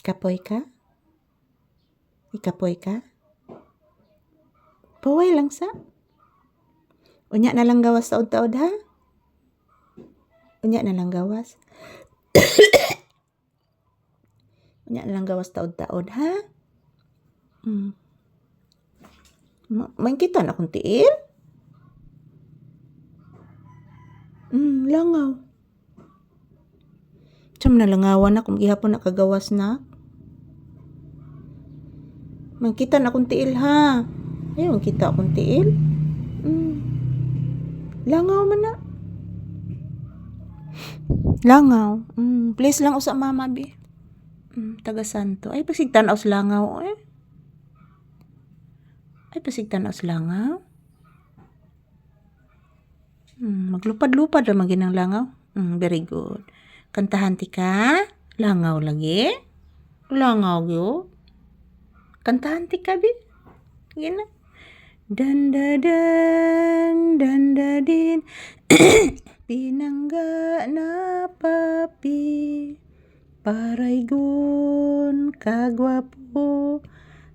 Kapoy ka? Ikapoy ka? Paway lang sa? Unya na lang gawas sa taod ha? Unya na lang gawas. Unya na lang gawas taod ha? Main kita na kung tiil? Langaw. Siyam na langawan na kung gihapon na kagawas na. Main kita na kung tiil ha? Ayaw kita akong tiil. Langaw man na. Langaw. Please lang usa mama bi. Taga Santo. Ay pasigtan aus langaw eh. Ay pasigtan aus langaw. Maglupad-lupad ra maginang langaw. Very good. Kantahan ti ka? Langaw lagi? Langaw yo. Kantahan ti ka bi? Gina. Dandadan, dandadin, pinangga na papi, paraygon, kagwapo,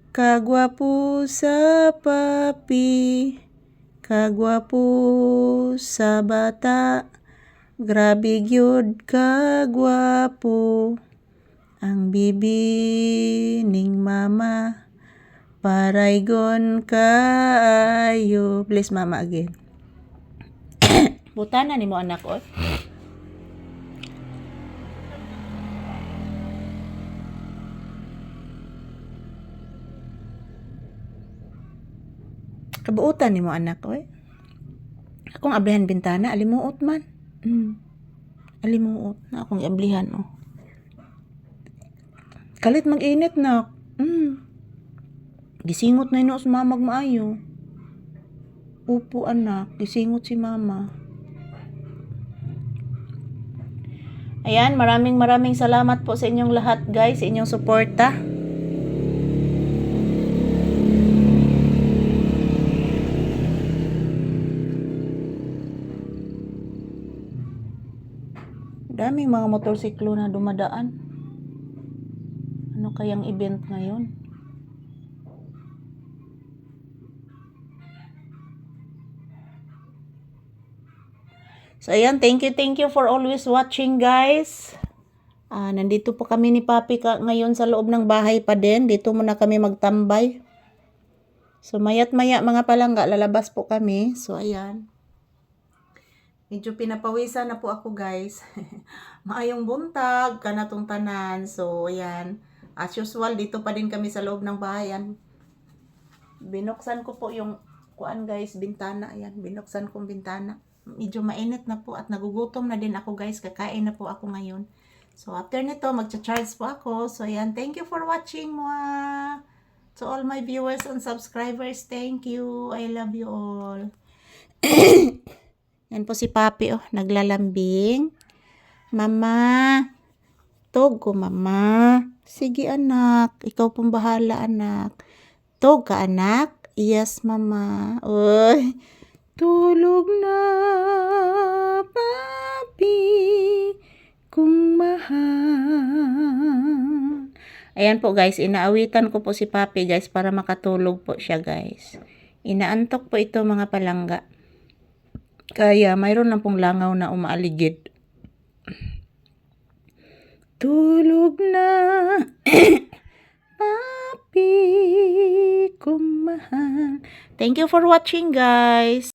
kagwapo sa papi, kagwapo sa bata, grabe gyud kagwapo, ang bibi ning mama, paraygon kaayo. Please mama again. Butana ni mo anak o. Kabuutan ni mo anak o. Akong ablihan bintana, alimuot man. Alimuot na akong ablihan o. Kalit mag-init na. Gisingot na ino sa mamag maayo. Upo anak, gisingot si mama. Ayan, maraming salamat po sa inyong lahat guys, sa inyong suporta. Daming mga motorsiklo na dumadaan. Ano kayang event ngayon? So, ayan, thank you for always watching, guys. Nandito po kami ni Papi ngayon sa loob ng bahay pa din. Dito muna kami magtambay. So, mayat maya mga palangga, lalabas po kami. So, ayan. Medyo pinapawisan na po ako, guys. Maayong buntag, kanatong tanan. So, ayan. As usual, dito pa din kami sa loob ng bahay. Binuksan ko po yung guys, bintana. Ayan, binuksan kong bintana. Medyo mainit na po at nagugutom na din ako guys. Kakain na po ako ngayon. So after nito, magcha-charge po ako. So ayan, thank you for watching mga. To all my viewers and subscribers, thank you. I love you all. Yan po si Papi naglalambing. Mama, tog ko mama. Sige anak, ikaw pong bahala anak. Tog ka anak? Yes mama. Uy. Tulog na, papi, kung mahal. Ayan po guys, inaawitan ko po si Papi guys para makatulog po siya guys. Inaantok po ito mga palangga. Kaya mayroon lang pong langaw na umaaligid. Tulog na, papi, kung mahal. Thank you for watching guys.